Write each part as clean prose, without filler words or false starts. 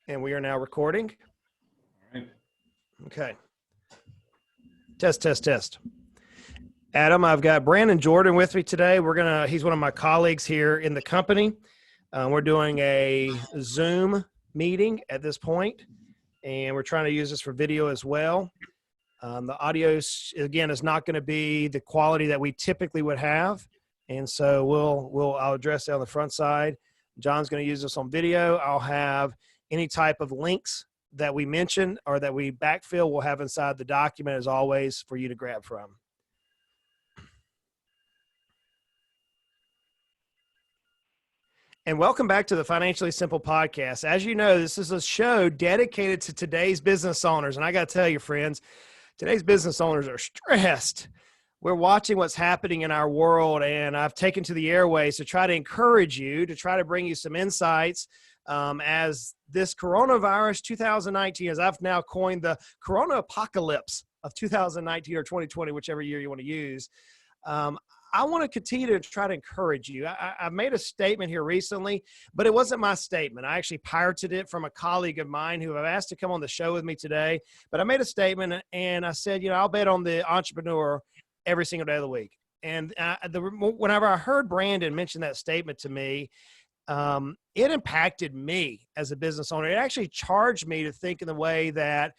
And we are now recording. All right. Okay. Test. Adam, I've got Brandon Jordan with me today. He's one of my colleagues here in the company. We're doing a Zoom meeting at this point, and we're trying to use this for video as well. The audio, again, is not going to be the quality that we typically would have. And so I'll address that on the front side. John's going to use this on video. I'll have any type of links that we mention or that we backfill, we'll have inside the document as always for you to grab from. And welcome back to the Financially Simple Podcast. As you know, this is a show dedicated to today's business owners. And I got to tell you, friends, today's business owners are stressed. We're watching what's happening in our world, and I've taken to the airways to try to encourage you, to try to bring you some insights as this coronavirus 2019, as I've now coined the corona apocalypse of 2019 or 2020, whichever year you want to use. I want to continue to try to encourage you. I've made a statement here recently, but it wasn't my statement. I actually pirated it from a colleague of mine who I've asked to come on the show with me today. But I made a statement, and I said, I'll bet on the entrepreneur every single day of the week. And whenever I heard Brandon mention that statement to me, it impacted me as a business owner. It actually charged me to think in the way that,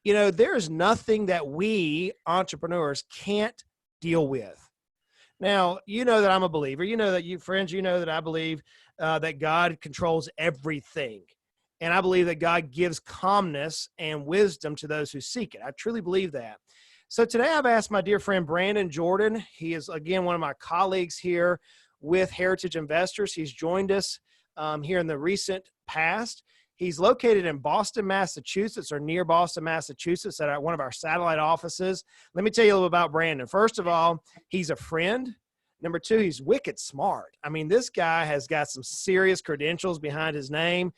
there is nothing that we entrepreneurs can't deal with. Now, you know that I'm a believer. You know that that I believe that God controls everything. And I believe that God gives calmness and wisdom to those who seek it. I truly believe that. So today I've asked my dear friend Brandon Jordan. He is, again, one of my colleagues here with Heritage Investors. He's joined us here in the recent past. He's located in Boston, Massachusetts, or near Boston, Massachusetts, at one of our satellite offices. Let me tell you a little about Brandon. First of all, he's a friend. Number two, he's wicked smart. I mean, this guy has got some serious credentials behind his name.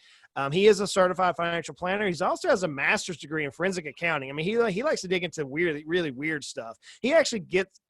He is a certified financial planner. He also has a master's degree in forensic accounting. I mean, he likes to dig into really weird stuff. He actually gets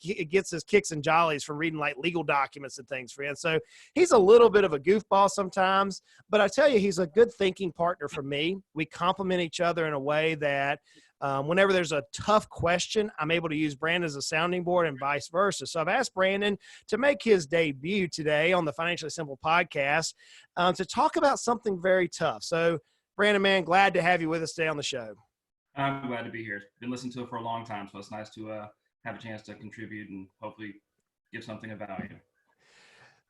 his kicks and jollies from reading like legal documents and things, friends. So he's a little bit of a goofball sometimes, but I tell you, he's a good thinking partner for me. We complement each other in a way that whenever there's a tough question, I'm able to use Brandon as a sounding board and vice versa. So I've asked Brandon to make his debut today on the Financially Simple Podcast to talk about something very tough. So Brandon, man, glad to have you with us today on the show. I'm glad to be here. Been listening to it for a long time, so it's nice to have a chance to contribute and hopefully give something of value.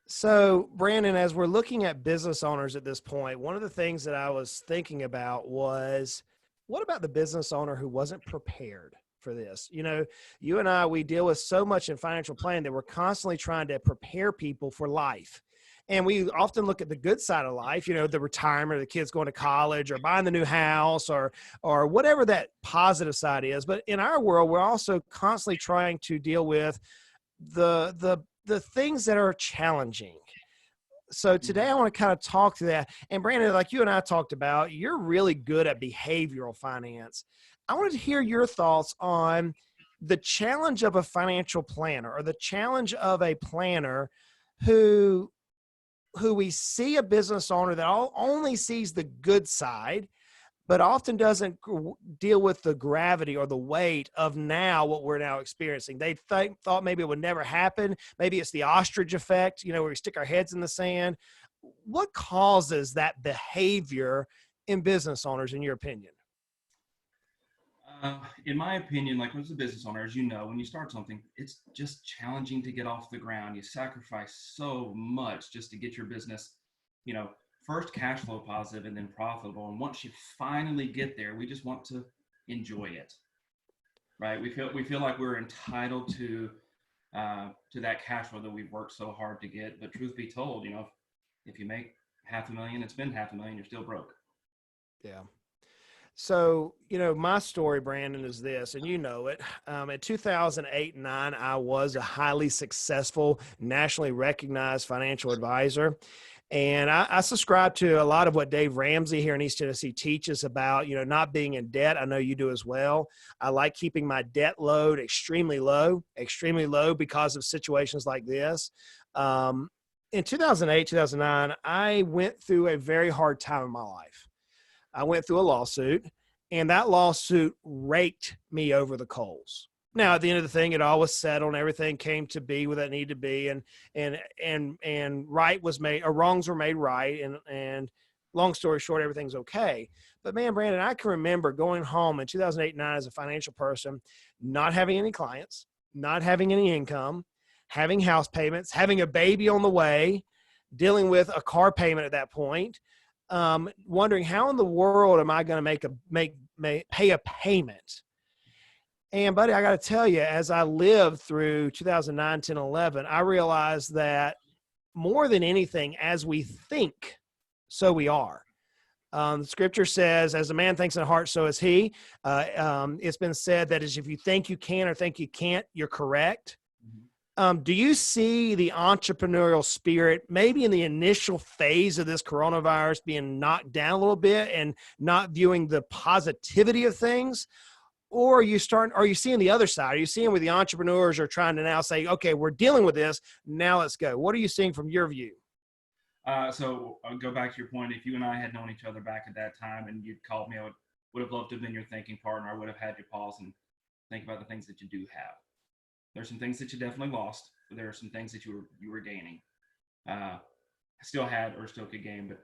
So Brandon, as we're looking at business owners at this point, one of the things that I was thinking about was, what about the business owner who wasn't prepared for this? You and I, we deal with so much in financial planning that we're constantly trying to prepare people for life. And we often look at the good side of life, the retirement, or the kids going to college, or buying the new house, or whatever that positive side is. But in our world, we're also constantly trying to deal with the things that are challenging. So today I want to kind of talk to that. And Brandon, like you and I talked about, you're really good at behavioral finance. I wanted to hear your thoughts on the challenge of a financial planner, or the challenge of a planner who we see a business owner that only sees the good side, but often doesn't deal with the gravity or the weight of now what we're now experiencing. They thought maybe it would never happen. Maybe it's the ostrich effect, where we stick our heads in the sand. What causes that behavior in business owners, in your opinion? In my opinion, like as a business owner, as you know, when you start something, it's just challenging to get off the ground. You sacrifice so much just to get your business, first cash flow positive and then profitable. And once you finally get there, we just want to enjoy it, right? We feel like we're entitled to that cash flow that we've worked so hard to get. But truth be told, if you make $500,000 and spend $500,000, you're still broke. Yeah. So, my story, Brandon, is this, and it. In 2008 and 2009, I was a highly successful, nationally recognized financial advisor. And I subscribe to a lot of what Dave Ramsey here in East Tennessee teaches about, not being in debt. I know you do as well. I like keeping my debt load extremely low because of situations like this. In 2008, 2009, I went through a very hard time in my life. I went through a lawsuit, and that lawsuit raked me over the coals. Now, at the end of the thing, it all was settled and everything came to be where that needed to be. And right was made, or wrongs were made right. And long story short, everything's okay. But man, Brandon, I can remember going home in 2008-9 as a financial person, not having any clients, not having any income, having house payments, having a baby on the way, dealing with a car payment at that point, wondering how in the world am I going to pay a payment? And buddy, I got to tell you, as I lived through 2009, 10, 11, I realized that more than anything, as we think, so we are. The scripture says, as a man thinks in heart, so is he. It's been said that if you think you can or think you can't, you're correct. Do you see the entrepreneurial spirit maybe in the initial phase of this coronavirus being knocked down a little bit and not viewing the positivity of things? Or are you seeing the other side? Are you seeing where the entrepreneurs are trying to now say, okay, we're dealing with this, now let's go? What are you seeing from your view? So I'll go back to your point. If you and I had known each other back at that time and you'd called me, I would have loved to have been your thinking partner. I would have had you pause and think about the things that you do have. There's some things that you definitely lost, but there are some things that you were gaining. Still had or still could gain, but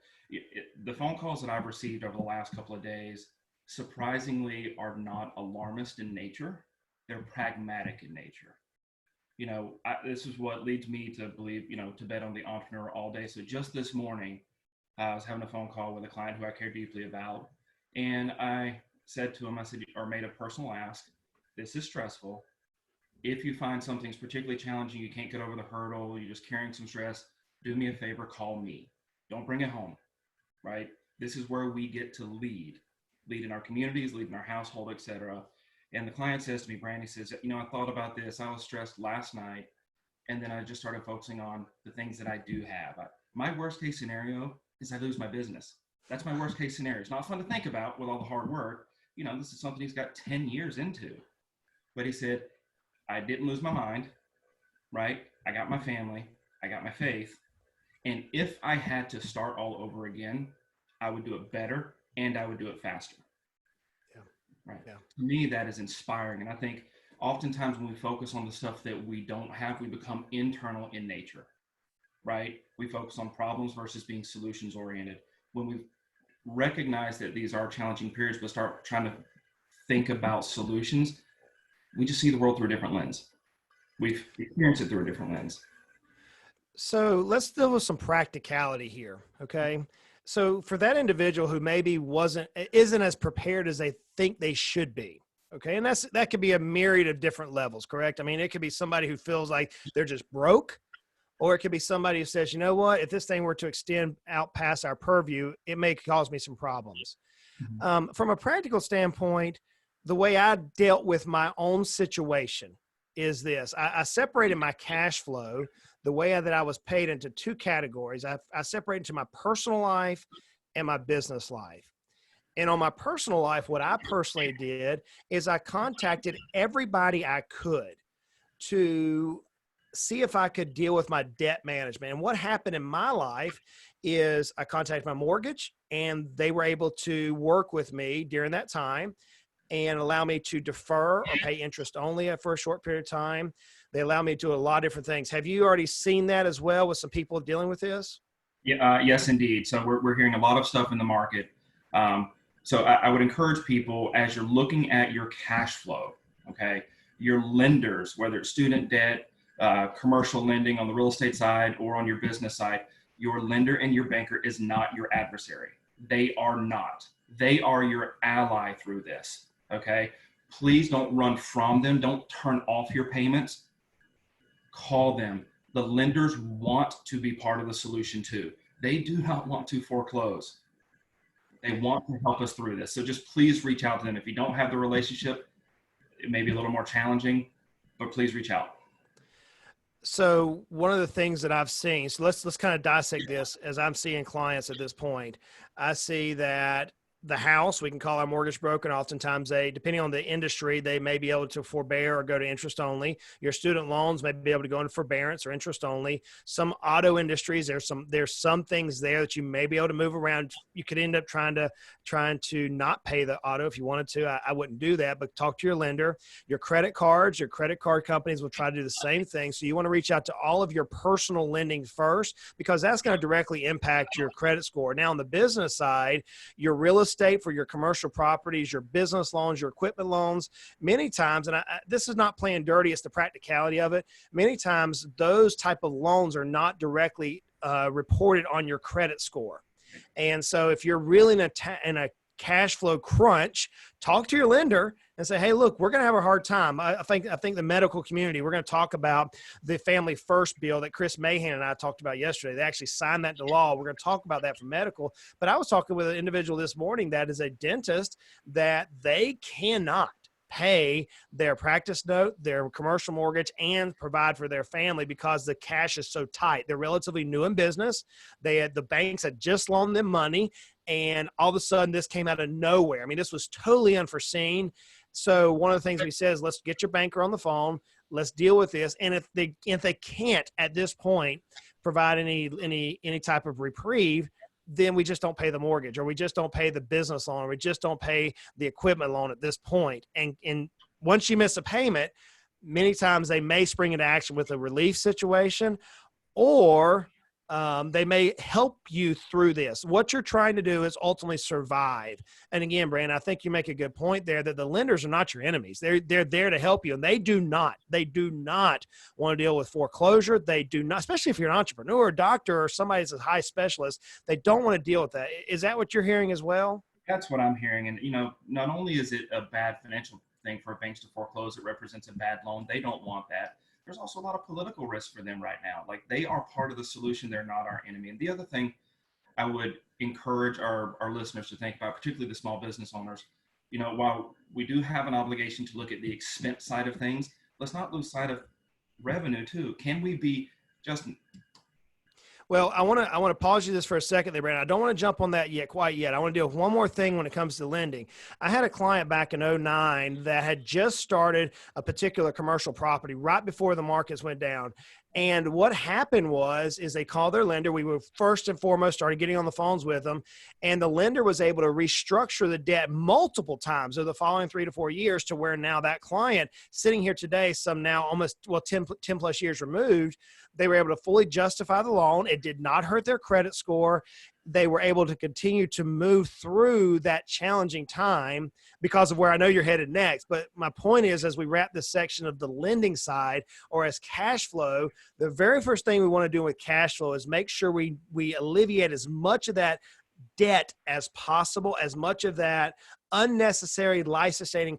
the phone calls that I've received over the last couple of days surprisingly are not alarmist in nature. They're pragmatic in nature. This is what leads me to believe, to bet on the entrepreneur all day. So just this morning, I was having a phone call with a client who I care deeply about. And I said to him, made a personal ask. This is stressful. If you find something's particularly challenging, you can't get over the hurdle, you're just carrying some stress, do me a favor, call me. Don't bring it home, right? This is where we get to lead in our communities, lead in our household, etc. And the client says to me, Brandy says, I thought about this. I was stressed last night. And then I just started focusing on the things that I do have. My worst case scenario is I lose my business. That's my worst case scenario. It's not fun to think about with all the hard work. This is something he's got 10 years into. But he said, I didn't lose my mind, right? I got my family. I got my faith. And if I had to start all over again, I would do it better and I would do it faster. Yeah. Right. Yeah. To me, that is inspiring. And I think oftentimes when we focus on the stuff that we don't have, we become internal in nature, right? We focus on problems versus being solutions oriented. When we recognize that these are challenging periods, but start trying to think about solutions, we just see the world through a different lens. We've experienced it through a different lens. So let's deal with some practicality here. Okay. So for that individual who maybe isn't as prepared as they think they should be. Okay. And that could be a myriad of different levels, correct? I mean, it could be somebody who feels like they're just broke, or it could be somebody who says, you know what, if this thing were to extend out past our purview, it may cause me some problems. Mm-hmm. From a practical standpoint, the way I dealt with my own situation is this. I separated my cash flow, the way that I was paid, into two categories. I separated into my personal life and my business life. And on my personal life, what I personally did is I contacted everybody I could to see if I could deal with my debt management. And what happened in my life is I contacted my mortgage, and they were able to work with me during that time and allow me to defer or pay interest only for a short period of time. They allow me to do a lot of different things. Have you already seen that as well with some people dealing with this? Yeah, yes, indeed. So we're hearing a lot of stuff in the market. So I would encourage people, as you're looking at your cash flow, okay, your lenders, whether it's student debt, commercial lending on the real estate side or on your business side, your lender and your banker is not your adversary. They are not. They are your ally through this, okay? Please don't run from them. Don't turn off your payments. Call them. The lenders want to be part of the solution too. They do not want to foreclose. They want to help us through this. So just please reach out to them. If you don't have the relationship, it may be a little more challenging, but please reach out. So one of the things that I've seen, so let's kind of dissect this as I'm seeing clients at this point. I see that the house, we can call our mortgage broker. And oftentimes depending on the industry, they may be able to forbear or go to interest only. Your student loans may be able to go into forbearance or interest only. Some auto industries, there's some things there that you may be able to move around. You could end up trying to not pay the auto if you wanted to. I wouldn't do that, but talk to your lender. Your credit card companies will try to do the same thing. So you want to reach out to all of your personal lending first, because that's going to directly impact your credit score. Now on the business side, your real estate for your commercial properties, your business loans, your equipment loans, many times, and this is not playing dirty, it's the practicality of it. Many times those type of loans are not directly reported on your credit score. And so if you're really in a cash flow crunch, talk to your lender and say, hey, look, we're going to have a hard time. I think the medical community, we're going to talk about the Family First bill that Chris Mahan and I talked about yesterday. They actually signed that into law. We're going to talk about that for medical. But I was talking with an individual this morning that is a dentist that they cannot pay their practice note, their commercial mortgage, and provide for their family because the cash is so tight. They're relatively new in business. The banks had just loaned them money, and all of a sudden this came out of nowhere. I mean, this was totally unforeseen. So one of the things we said is, let's get your banker on the phone. Let's deal with this. And if they can't at this point provide any type of reprieve, then we just don't pay the mortgage, or we just don't pay the business loan, or we just don't pay the equipment loan at this point. And once you miss a payment, many times they may spring into action with a relief situation, or they may help you through this. What you're trying to do is ultimately survive. And again, Brandon, I think you make a good point there that the lenders are not your enemies. They're there to help you, and they do not want to deal with foreclosure. They do not, especially if you're an entrepreneur, a doctor, or somebody that's a high specialist, they don't want to deal with that. Is that what you're hearing as well? That's what I'm hearing. And, not only is it a bad financial thing for banks to foreclose, it represents a bad loan. They don't want that. There's also a lot of political risk for them right now. Like, they are part of the solution. They're not our enemy. And the other thing I would encourage our listeners to think about, particularly the small business owners, while we do have an obligation to look at the expense side of things, let's not lose sight of revenue too. Can we be, Justin? Well, I want to pause you this for a second there, Brandon. I don't want to jump on that quite yet. I want to deal with one more thing when it comes to lending. I had a client back in 2009 that had just started a particular commercial property right before the markets went down. And what happened is they called their lender. We were first and foremost started getting on the phones with them, and the lender was able to restructure the debt multiple times over the following 3 to 4 years, to where now that client sitting here today, 10 plus years removed, they were able to fully justify the loan. It did not hurt their credit score. They were able to continue to move through that challenging time because of where I know you're headed next. But my point is, as we wrap this section of the lending side, or as cash flow, the very first thing we want to do with cash flow is make sure we alleviate as much of that debt as possible, as much of that unnecessary life-sustaining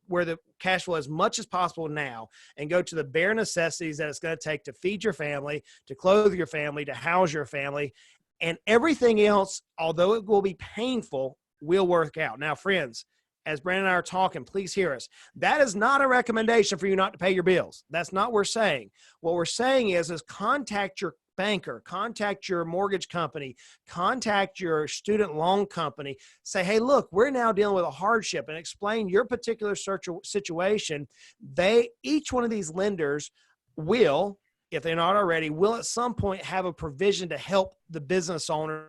where the cash flow as much as possible now, and go to the bare necessities that it's going to take to feed your family, to clothe your family, to house your family. And everything else, although it will be painful, will work out. Now, friends, as Brandon and I are talking, please hear us. That is not a recommendation for you not to pay your bills. That's not what we're saying. What we're saying is contact your banker, contact your mortgage company, contact your student loan company. Say, hey, look, we're now dealing with a hardship, and explain your particular situation. Each one of these lenders will, if they're not already, will at some point have a provision to help the business owners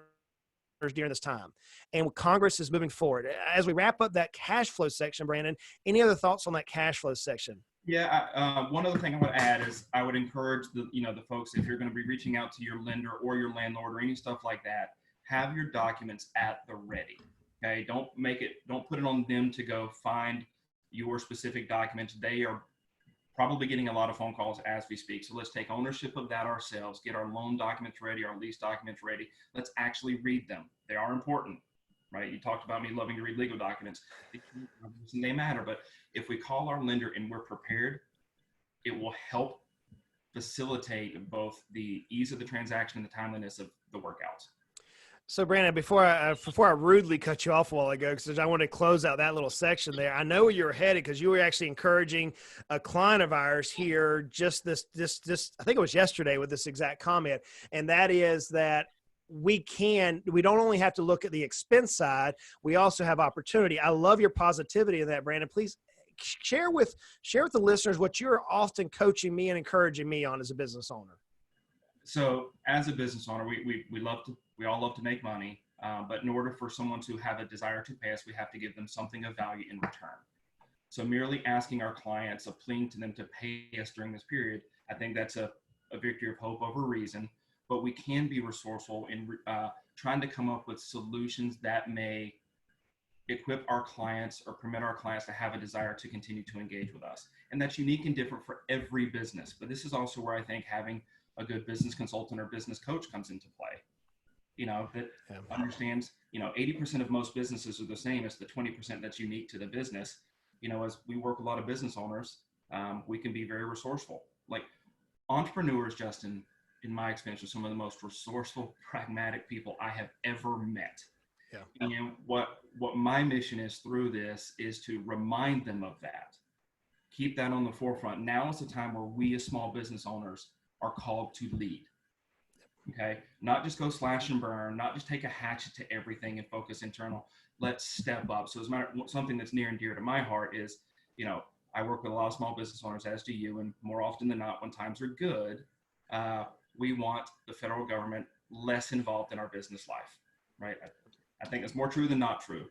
during this time. And Congress is moving forward. As we wrap up that cash flow section, Brandon, any other thoughts on that cash flow section? Yeah, one other thing I would add is I would encourage the folks, if you're going to be reaching out to your lender or your landlord or any stuff like that, have your documents at the ready. Okay, don't put it on them to go find your specific documents. They are probably getting a lot of phone calls as we speak. So let's take ownership of that ourselves, get our loan documents ready, our lease documents ready. Let's actually read them. They are important, right? You talked about me loving to read legal documents. They matter, but if we call our lender and we're prepared, it will help facilitate both the ease of the transaction and the timeliness of the workouts. So, Brandon, before I rudely cut you off a while ago, because I want to close out that little section there, I know where you're headed, because you were actually encouraging a client of ours here just this I think it was yesterday, with this exact comment, and that is that we don't only have to look at the expense side, we also have opportunity. I love your positivity in that, Brandon. Please share with the listeners what you're often coaching me and encouraging me on as a business owner. So as a business owner, we all love to make money, but in order for someone to have a desire to pay us, we have to give them something of value in return. So merely asking our clients, pleading to them to pay us during this period, I think that's a victory of hope over reason. But we can be resourceful in trying to come up with solutions that may equip our clients or permit our clients to have a desire to continue to engage with us. And that's unique and different for every business. But this is also where I think having a good business consultant or business coach comes into play. That understands, 80% of most businesses are the same as the 20% that's unique to the business. As we work with a lot of business owners, we can be very resourceful. Like entrepreneurs, Justin, in my experience, are some of the most resourceful, pragmatic people I have ever met. Yeah. And what my mission is through this is to remind them of that. Keep that on the forefront. Now is the time where we as small business owners are called to lead. Okay. Not just go slash and burn, not just take a hatchet to everything and focus internal. Let's step up. So as a matter, something that's near and dear to my heart is, I work with a lot of small business owners, as do you, and more often than not, when times are good, we want the federal government less involved in our business life, right? I think it's more true than not true.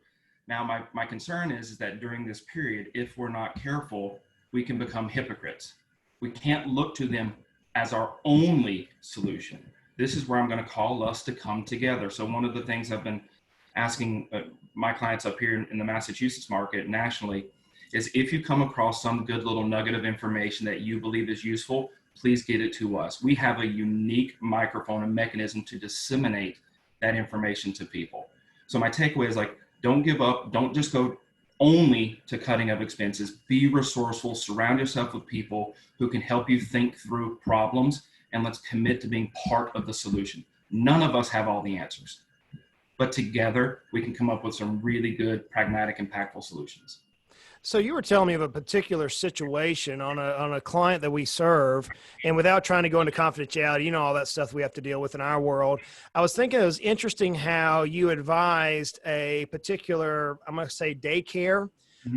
Now, my concern is that during this period, if we're not careful, we can become hypocrites. We can't look to them as our only solution. This is where I'm going to call us to come together. So one of the things I've been asking my clients up here in the Massachusetts market nationally is, if you come across some good little nugget of information that you believe is useful, please get it to us. We have a unique microphone and mechanism to disseminate that information to people. So my takeaway is, don't give up. Don't just go only to cutting of expenses. Be resourceful. Surround yourself with people who can help you think through problems, and let's commit to being part of the solution. None of us have all the answers, but together we can come up with some really good, pragmatic, impactful solutions. So you were telling me of a particular situation on a client that we serve, and without trying to go into confidentiality, all that stuff we have to deal with in our world. I was thinking it was interesting how you advised a particular, I'm going to say daycare,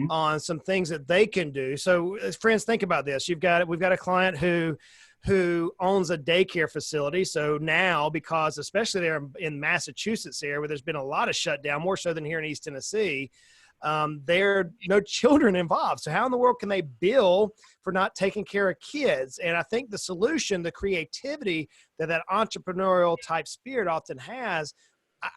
on some things that they can do. So friends, think about this. We've got a client who owns a daycare facility. So now, because especially there in Massachusetts area, where there's been a lot of shutdown, more so than here in East Tennessee, there are no children involved. So how in the world can they bill for not taking care of kids? And I think the solution, the creativity that entrepreneurial type spirit often has,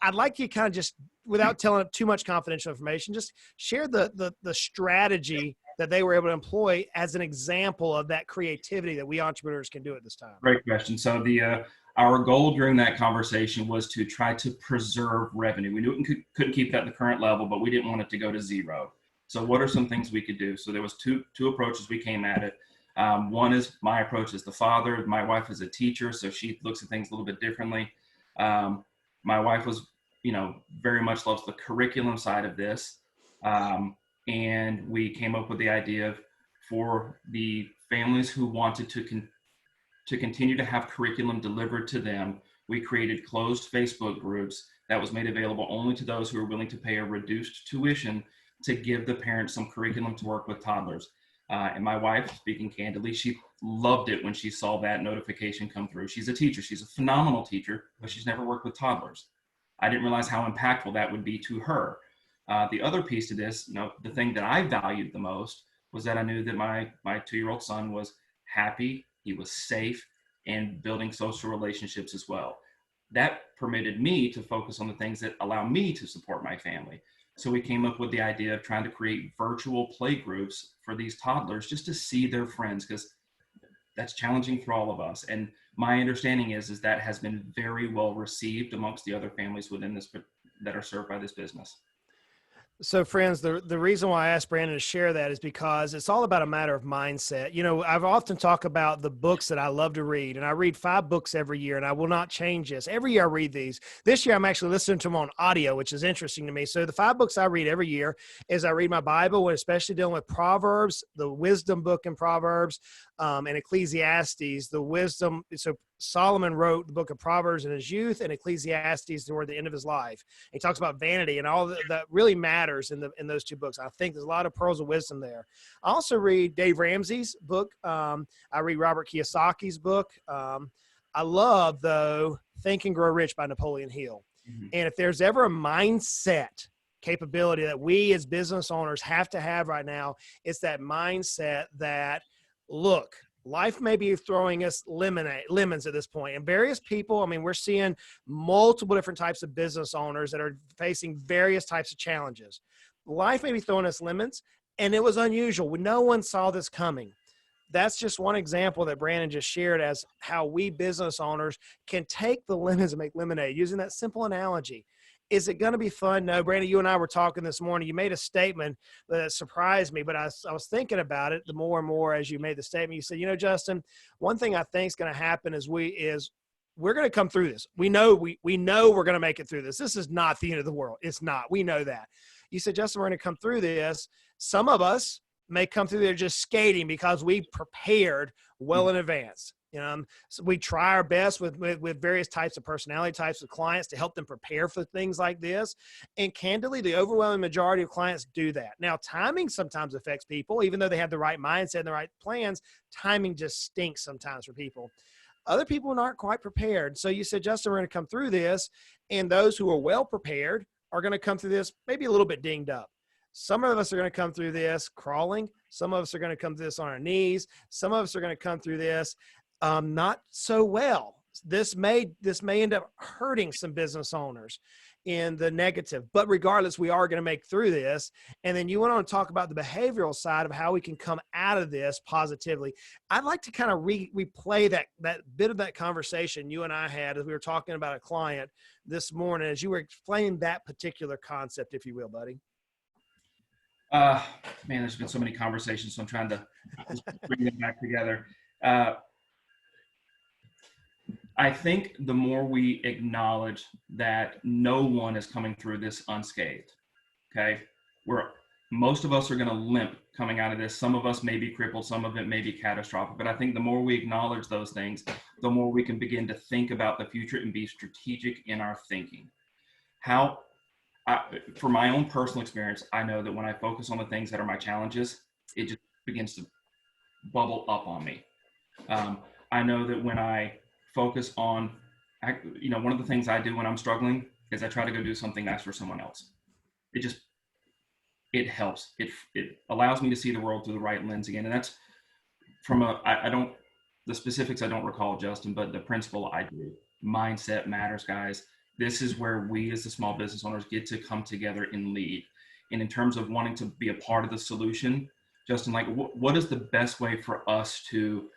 I'd like you kind of just, without telling too much confidential information, just share the strategy that they were able to employ as an example of that creativity that we entrepreneurs can do at this time. Great question. So our goal during that conversation was to try to preserve revenue. We knew we couldn't keep that at the current level, but we didn't want it to go to zero. So what are some things we could do? So there was two approaches we came at it. One is my approach as the father. My wife is a teacher, so she looks at things a little bit differently. My wife was, very much loves the curriculum side of this. And we came up with the idea for the families who wanted to continue to have curriculum delivered to them, we created closed Facebook groups that was made available only to those who are willing to pay a reduced tuition to give the parents some curriculum to work with toddlers. And my wife, speaking candidly, she loved it when she saw that notification come through. She's a teacher. She's a phenomenal teacher, but she's never worked with toddlers. I didn't realize how impactful that would be to her. The other piece to this, the thing that I valued the most was that I knew that my 2-year-old son was happy, he was safe, and building social relationships as well. That permitted me to focus on the things that allow me to support my family. So we came up with the idea of trying to create virtual play groups for these toddlers just to see their friends, because that's challenging for all of us. And my understanding is that has been very well received amongst the other families within this that are served by this business. So friends, the reason why I asked Brandon to share that is because it's all about a matter of mindset. I've often talked about the books that I love to read, and I read 5 books every year, and I will not change this. Every year I read these. This year I'm actually listening to them on audio, which is interesting to me. So the 5 books I read every year is I read my Bible, and especially dealing with Proverbs, the wisdom book in Proverbs, and Ecclesiastes, the wisdom. So Solomon wrote the book of Proverbs in his youth and Ecclesiastes toward the end of his life. He talks about vanity and all that really matters in those two books. I think there's a lot of pearls of wisdom there. I also read Dave Ramsey's book. I read Robert Kiyosaki's book. I love, though, Think and Grow Rich by Napoleon Hill. Mm-hmm. And if there's ever a mindset capability that we as business owners have to have right now, it's that mindset that, look, life may be throwing us lemons at this point. And various people, I mean, we're seeing multiple different types of business owners that are facing various types of challenges. Life may be throwing us lemons, and it was unusual. No one saw this coming. That's just one example that Brandon just shared as how we business owners can take the lemons and make lemonade, using that simple analogy. Is it going to be fun? No, Brandon, you and I were talking this morning. You made a statement that surprised me, but I was thinking about it the more and more as you made the statement. You said, you know, Justin, one thing I think is going to happen is we're going to come through this. We know we're going to make it through this. This is not the end of the world. It's not. We know that. You said, Justin, we're going to come through this. Some of us may come through there just skating because we prepared well in advance. So we try our best with various types of personality types of clients to help them prepare for things like this. And candidly, the overwhelming majority of clients do that. Now, timing sometimes affects people, even though they have the right mindset and the right plans. Timing just stinks sometimes for people. Other people aren't quite prepared. So you said, Justin, we're going to come through this. And those who are well prepared are going to come through this maybe a little bit dinged up. Some of us are going to come through this crawling. Some of us are going to come through this on our knees. Some of us are going to come through this not so well. This may end up hurting some business owners in the negative, but regardless, we are going to make through this. And then you went on to talk about the behavioral side of how we can come out of this positively. I'd like to kind of replay that bit of that conversation you and I had as we were talking about a client this morning, as you were explaining that particular concept, if you will, buddy. Man, there's been so many conversations, so I'm trying to just bring them back together. I think the more we acknowledge that no one is coming through this unscathed, okay, most of us are going to limp coming out of this. Some of us may be crippled, some of it may be catastrophic, but I think the more we acknowledge those things, the more we can begin to think about the future and be strategic in our thinking. For my own personal experience, I know that when I focus on the things that are my challenges, it just begins to bubble up on me. I know that when I focus on, one of the things I do when I'm struggling is I try to go do something nice for someone else. It helps. It allows me to see the world through the right lens again. And that's from the specifics I don't recall, Justin, but the principle I do. Mindset matters, guys. This is where we as the small business owners get to come together and lead. And in terms of wanting to be a part of the solution, Justin, like what is the best way for us to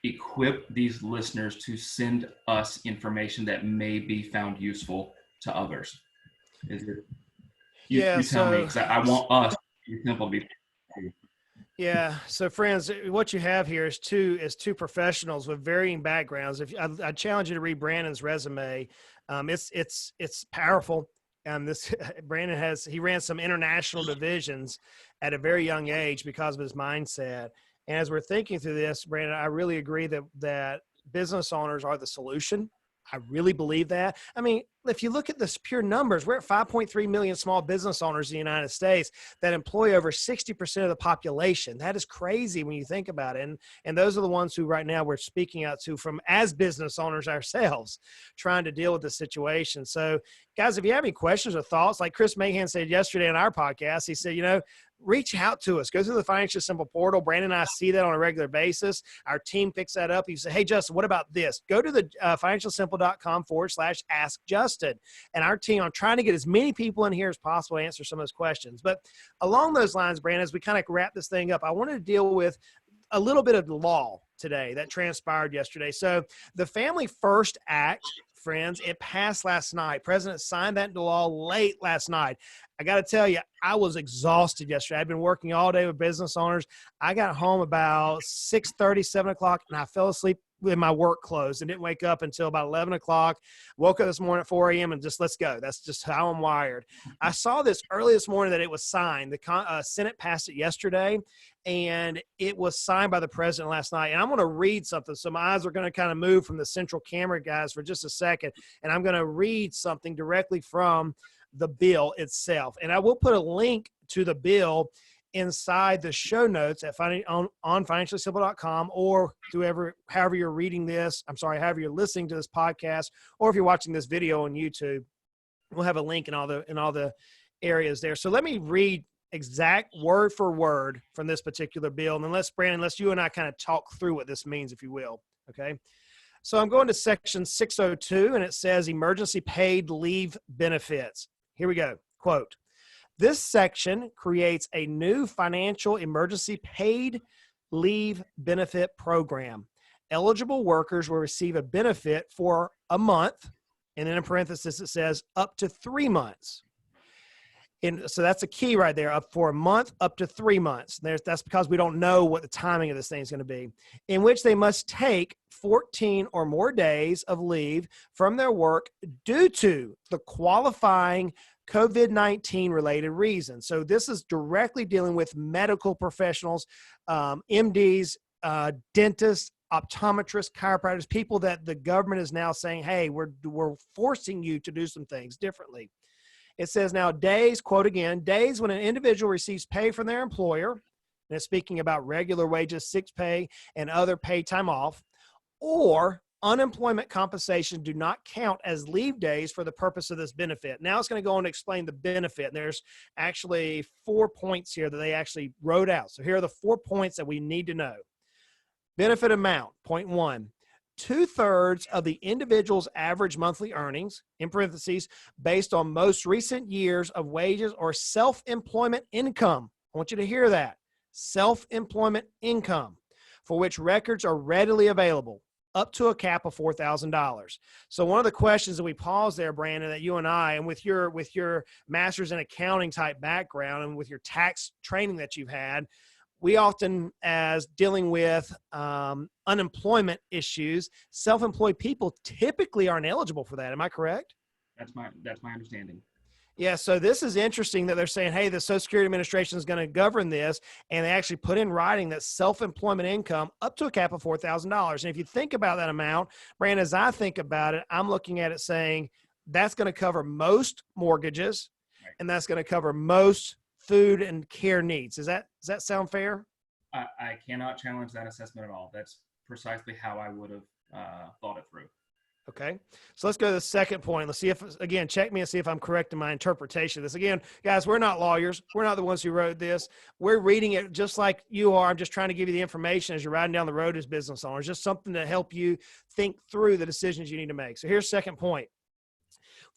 equip these listeners to send us information that may be found useful to others? You tell me, because I want us to be simple to be. Yeah. So friends, what you have here is two professionals with varying backgrounds. I challenge you to read Brandon's resume. It's powerful. Brandon he ran some international divisions at a very young age because of his mindset. And as we're thinking through this, Brandon, I really agree that business owners are the solution. I really believe that. I mean, if you look at the pure numbers, we're at 5.3 million small business owners in the United States that employ over 60% of the population. That is crazy when you think about it. And those are the ones who right now we're speaking out to from as business owners ourselves, trying to deal with the situation. So guys, if you have any questions or thoughts, like Chris Mahan said yesterday on our podcast, he said, reach out to us. Go through the Financially Simple portal. Brandon and I see that on a regular basis. Our team picks that up. You say, hey, Justin, what about this? Go to the financialsimple.com/ask Justin. And our team, I'm trying to get as many people in here as possible to answer some of those questions. But along those lines, Brandon, as we kind of wrap this thing up, I wanted to deal with a little bit of the law today that transpired yesterday. So the Family First Act, friends, it passed last night. President signed that into law late last night. I got to tell you, I was exhausted yesterday. I've been working all day with business owners. I got home about 6:30, 7 o'clock, and I fell asleep in my work clothes and didn't wake up until about 11 o'clock. Woke up this morning at 4 a.m. and just let's go. That's just how I'm wired. I saw this early this morning that it was signed. The Senate passed it yesterday, and it was signed by the president last night. And I'm going to read something. So my eyes are going to kind of move from the central camera guys for just a second, and I'm going to read something directly from the bill itself. And I will put a link to the bill inside the show notes at on financiallysimple.com, or however you're reading this. However you're listening to this podcast, or if you're watching this video on YouTube, we'll have a link in all the areas there. So let me read exact word for word from this particular bill. And then let's you and I kind of talk through what this means, if you will. Okay. So I'm going to section 602, and it says emergency paid leave benefits. Here we go. Quote, "This section creates a new financial emergency paid leave benefit program. Eligible workers will receive a benefit for a month," and then in parentheses it says up to 3 months. And so that's a key right there, up for a month, up to 3 months. That's because we don't know what the timing of this thing is going to be, in which they must take 14 or more days of leave from their work due to the qualifying COVID-19 related reasons. So this is directly dealing with medical professionals, MDs, dentists, optometrists, chiropractors, people that the government is now saying, hey, we're forcing you to do some things differently. It says now days, quote again, days when an individual receives pay from their employer, and it's speaking about regular wages, sick pay, and other paid time off, or unemployment compensation do not count as leave days for the purpose of this benefit. Now it's going to go on to explain the benefit. And there's actually 4 points here that they actually wrote out. So here are the 4 points that we need to know. Benefit amount, point 1. 2/3 of the individual's average monthly earnings, in parentheses, based on most recent years of wages or self-employment income. I want you to hear that. Self-employment income, for which records are readily available, up to a cap of $4,000. So one of the questions that we paused there, Brandon, that you and I, and with your master's in accounting type background and with your tax training that you've had, we often, as dealing with unemployment issues, self-employed people typically aren't eligible for that. Am I correct? That's my understanding. Yeah, so this is interesting that they're saying, hey, the Social Security Administration is going to govern this, and they actually put in writing that self-employment income up to a cap of $4,000. And if you think about that amount, Brandon, as I think about it, I'm looking at it saying that's going to cover most mortgages, right, and that's going to cover most food and care needs. Does that sound fair? I cannot challenge that assessment at all. That's precisely how I would have thought it through. Okay. So let's go to the second point. Let's see if, again, check me and see if I'm correct in my interpretation of this. Again, guys, we're not lawyers. We're not the ones who wrote this. We're reading it just like you are. I'm just trying to give you the information as you're riding down the road as business owners, just something to help you think through the decisions you need to make. So here's second point.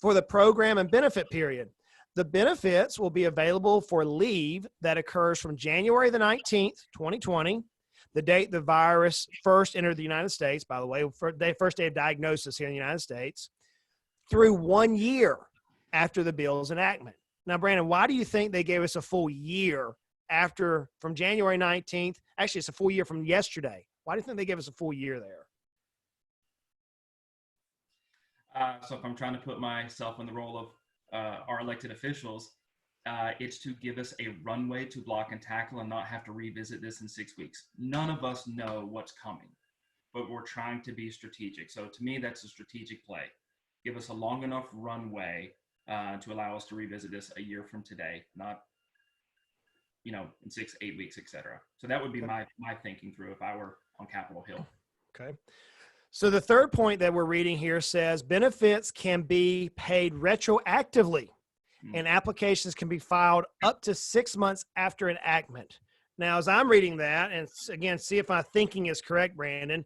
For the program and benefit period, the benefits will be available for leave that occurs from January the 19th, 2020, the date the virus first entered the United States, by the way, first day of diagnosis here in the United States, through 1 year after the bill's enactment. Now, Brandon, why do you think they gave us a full year from January 19th? Actually, it's a full year from yesterday. Why do you think they gave us a full year there? So if I'm trying to put myself in the role of our elected officials, it's to give us a runway to block and tackle and not have to revisit this in 6 weeks. None of us know what's coming, but we're trying to be strategic. So to me, that's a strategic play. Give us a long enough runway to allow us to revisit this a year from today, not, in 6, 8 weeks, etc. So that would be my thinking through if I were on Capitol Hill. Okay. So the third point that we're reading here says benefits can be paid retroactively, and applications can be filed up to 6 months after enactment. Now, as I'm reading that, and again, see if my thinking is correct, Brandon,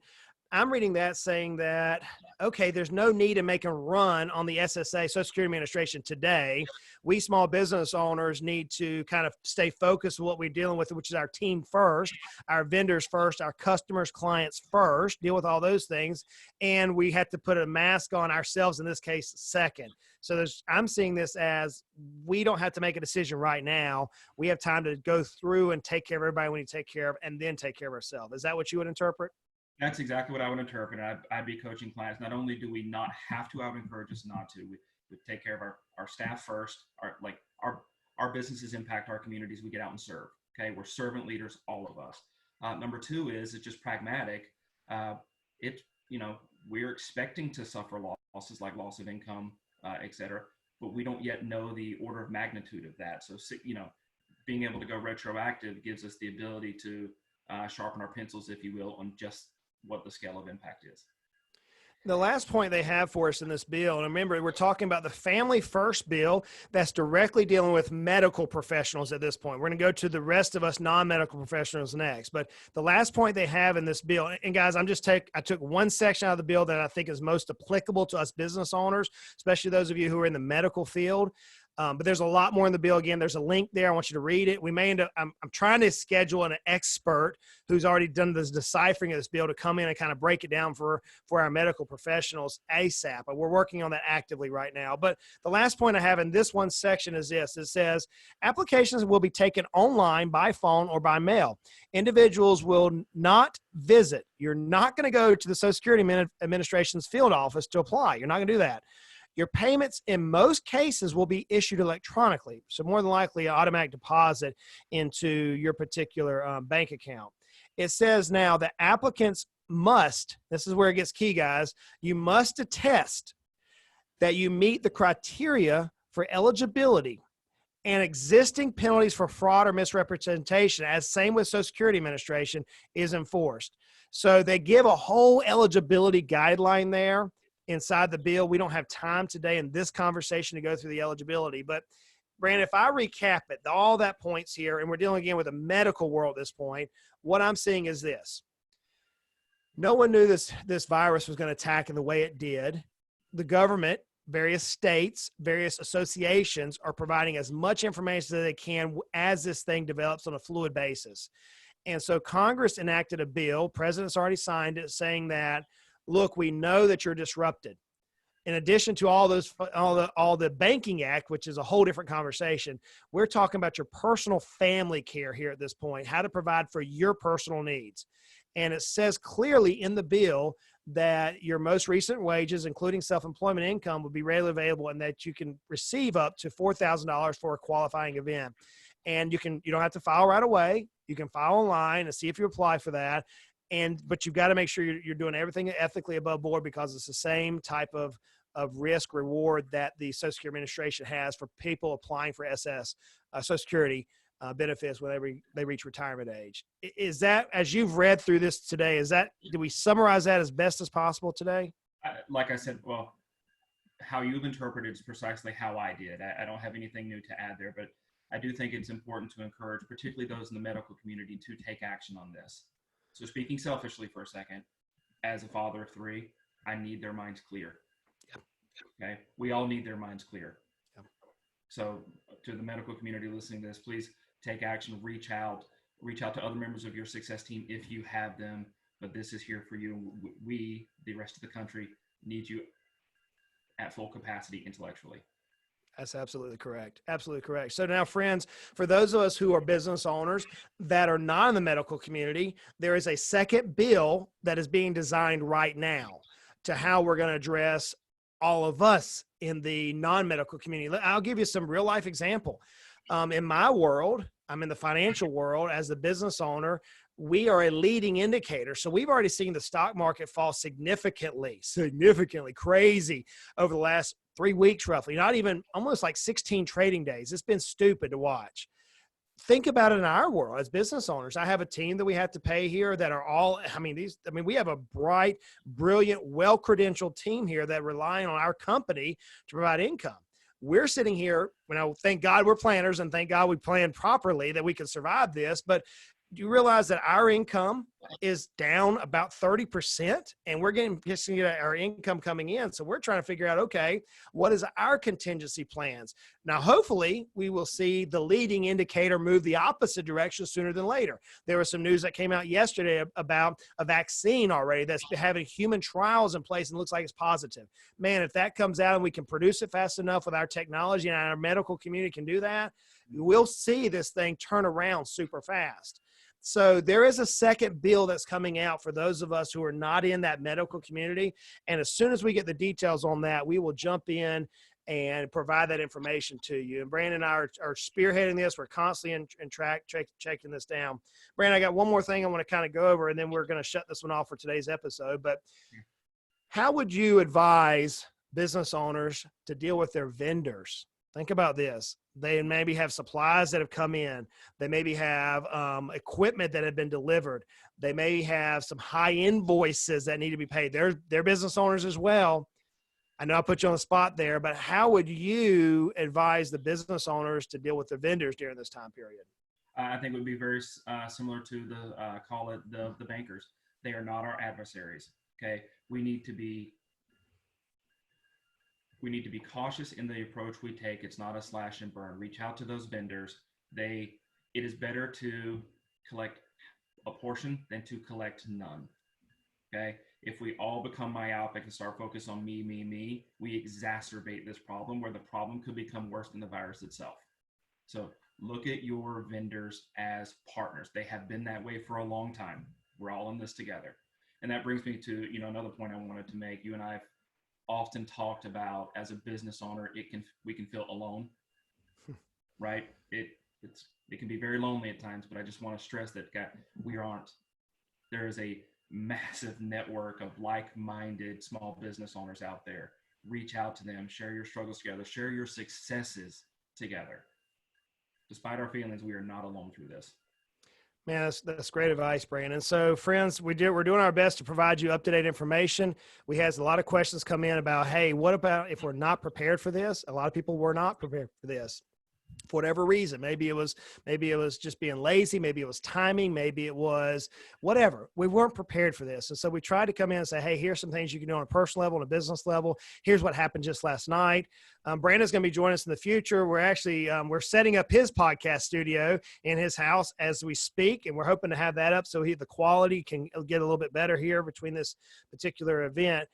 I'm reading that saying that, okay, there's no need to make a run on the SSA, Social Security Administration, today. We small business owners need to kind of stay focused on what we're dealing with, which is our team first, our vendors first, our customers, clients first, deal with all those things. And we have to put a mask on ourselves, in this case, second. So I'm seeing this as we don't have to make a decision right now. We have time to go through and take care of everybody we need to take care of, and then take care of ourselves. Is that what you would interpret? That's exactly what I would interpret. I'd be coaching clients. Not only do we not have to, I would encourage us not to. We take care of our staff first. Our businesses impact our communities. We get out and serve. Okay, we're servant leaders, all of us. Number two is it's just pragmatic. It we're expecting to suffer losses like loss of income, et cetera, but we don't yet know the order of magnitude of that. So being able to go retroactive gives us the ability to sharpen our pencils, if you will, on just what the scale of impact is. The last point they have for us in this bill, and remember, we're talking about the Family First bill that's directly dealing with medical professionals at this point. We're going to go to the rest of us non-medical professionals next. But the last point they have in this bill, and guys, I took one section out of the bill that I think is most applicable to us business owners, especially those of you who are in the medical field. But there's a lot more in the bill. Again, there's a link there. I want you to read it. We may end up, I'm trying to schedule an expert who's already done this deciphering of this bill to come in and kind of break it down for our medical professionals ASAP. We're working on that actively right now. But the last point I have in this one section is this. It says, applications will be taken online, by phone, or by mail. Individuals will not visit. You're not going to go to the Social Security Administration's field office to apply. You're not going to do that. Your payments in most cases will be issued electronically. So more than likely an automatic deposit into your particular bank account. It says now that applicants must, this is where it gets key, guys, you must attest that you meet the criteria for eligibility and existing penalties for fraud or misrepresentation, as same with Social Security Administration, is enforced. So they give a whole eligibility guideline there inside the bill. We don't have time today in this conversation to go through the eligibility, but Brandon, if I recap it, all that points here, and we're dealing again with a medical world at this point, what I'm seeing is this. No one knew this virus was going to attack in the way it did. The government, various states, various associations are providing as much information as they can as this thing develops on a fluid basis. And so Congress enacted a bill, President's already signed it, saying that, look, we know that you're disrupted. In addition to all the Banking Act, which is a whole different conversation, we're talking about your personal family care here at this point, how to provide for your personal needs. And it says clearly in the bill that your most recent wages, including self-employment income, will be readily available, and that you can receive up to $4,000 for a qualifying event. And you don't have to file right away. You can file online and see if you apply for that. But you've got to make sure you're doing everything ethically above board, because it's the same type of risk reward that the Social Security Administration has for people applying for Social Security benefits when they reach retirement age. Is that, as you've read through this today, do we summarize that as best as possible today? Like I said, well, how you've interpreted is precisely how I did. I don't have anything new to add there, but I do think it's important to encourage, particularly those in the medical community, to take action on this. So speaking selfishly for a second, as a father of three, I need their minds clear. Yep. Okay. We all need their minds clear. Yep. So to the medical community listening to this, please take action, reach out to other members of your success team if you have them, but this is here for you. We, the rest of the country, need you at full capacity intellectually. That's absolutely correct. Absolutely correct. So now, friends, for those of us who are business owners that are not in the medical community, there is a second bill that is being designed right now to how we're going to address all of us in the non-medical community. I'll give you some real life example. In my world, I'm in the financial world as a business owner. We are a leading indicator. So we've already seen the stock market fall significantly crazy over the last 3 weeks, roughly, not even almost like 16 trading days. It's been stupid to watch. Think about it in our world as business owners. I have a team that we have to pay here that are all, we have a bright, brilliant, well-credentialed team here that rely on our company to provide income. We're sitting here, thank God we're planners, and thank God we planned properly that we can survive this. But do you realize that our income is down about 30%, and we're getting our income coming in? So we're trying to figure out, okay, what is our contingency plans? Now, hopefully we will see the leading indicator move the opposite direction sooner than later. There was some news that came out yesterday about a vaccine already that's having human trials in place and looks like it's positive. Man, if that comes out and we can produce it fast enough with our technology and our medical community can do that, we'll see this thing turn around super fast. So there is a second bill that's coming out for those of us who are not in that medical community. And as soon as we get the details on that, we will jump in and provide that information to you. And Brandon and I are spearheading this. We're constantly checking this down. Brandon, I got one more thing I want to kind of go over, and then we're going to shut this one off for today's episode. But how would you advise business owners to deal with their vendors? Think about this. They maybe have supplies that have come in. They maybe have equipment that have been delivered. They may have some high invoices that need to be paid. They're business owners as well. I know I put you on the spot there, but how would you advise the business owners to deal with their vendors during this time period? I think it would be very similar to call it the bankers. They are not our adversaries. Okay, we need to be cautious in the approach we take. It's not a slash and burn. Reach out to those vendors. It is better to collect a portion than to collect none. Okay. If we all become myopic and start focus on me, we exacerbate this problem where the problem could become worse than the virus itself. So look at your vendors as partners. They have been that way for a long time. We're all in this together. And that brings me to, another point I wanted to make. You and I have often talked about, as a business owner, we can feel alone, right? It can be very lonely at times, but I just want to stress that we aren't. There is a massive network of like-minded small business owners out there. Reach out to them, share your struggles together, share your successes together. Despite our feelings, we are not alone through this. Man, that's great advice, Brandon. So, friends, we're doing our best to provide you up-to-date information. We had a lot of questions come in about, hey, what about if we're not prepared for this? A lot of people were not prepared for this for whatever reason. Maybe it was just being lazy. Maybe it was timing. Maybe it was whatever. We weren't prepared for this. And so we tried to come in and say, hey, here's some things you can do on a personal level, on a business level. Here's what happened just last night. Brandon's going to be joining us in the future. We're actually, we're setting up his podcast studio in his house as we speak. And we're hoping to have that up so the quality can get a little bit better here between this particular event.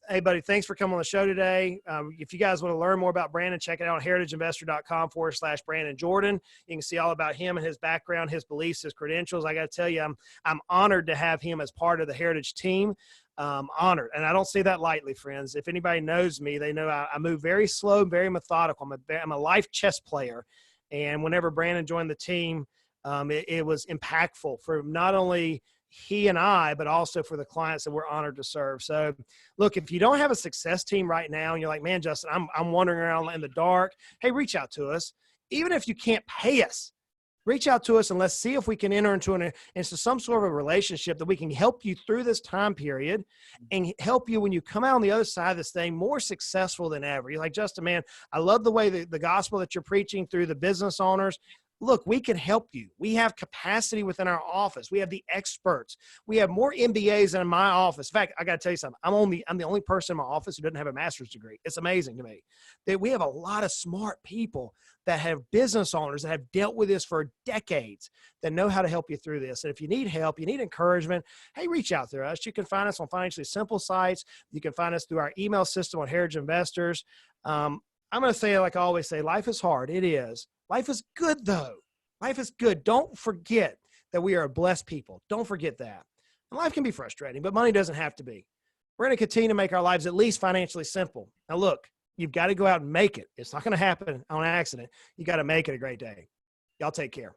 Hey, buddy, thanks for coming on the show today. If you guys want to learn more about Brandon, check it out on heritageinvestor.com/Brandon Jordan. You can see all about him and his background, his beliefs, his credentials. I got to tell you, I'm honored to have him as part of the Heritage team. Honored. And I don't say that lightly, friends. If anybody knows me, they know I move very slow, very methodical. I'm a life chess player. And whenever Brandon joined the team, it was impactful for not only he and I, but also for the clients that we're honored to serve. So look, if you don't have a success team right now and you're like, man, Justin, I'm wandering around in the dark. Hey, reach out to us. Even if you can't pay us, reach out to us and let's see if we can enter into some sort of a relationship that we can help you through this time period and help you when you come out on the other side of this thing more successful than ever. You're like, Justin, man, I love the way the gospel that you're preaching through the business owners. Look, we can help you. We have capacity within our office. We have the experts. We have more MBAs than in my office. In fact, I got to tell you something. I'm the only person in my office who doesn't have a master's degree. It's amazing to me that we have a lot of smart people that have business owners that have dealt with this for decades that know how to help you through this. And if you need help, you need encouragement, hey, reach out to us. You can find us on Financially Simple sites. You can find us through our email system on Heritage Investors. I'm going to say, like I always say, life is hard. It is. Life is good, though. Life is good. Don't forget that we are a blessed people. Don't forget that. And life can be frustrating, but money doesn't have to be. We're going to continue to make our lives at least financially simple. Now, look, you've got to go out and make it. It's not going to happen on accident. You got to make it a great day. Y'all take care.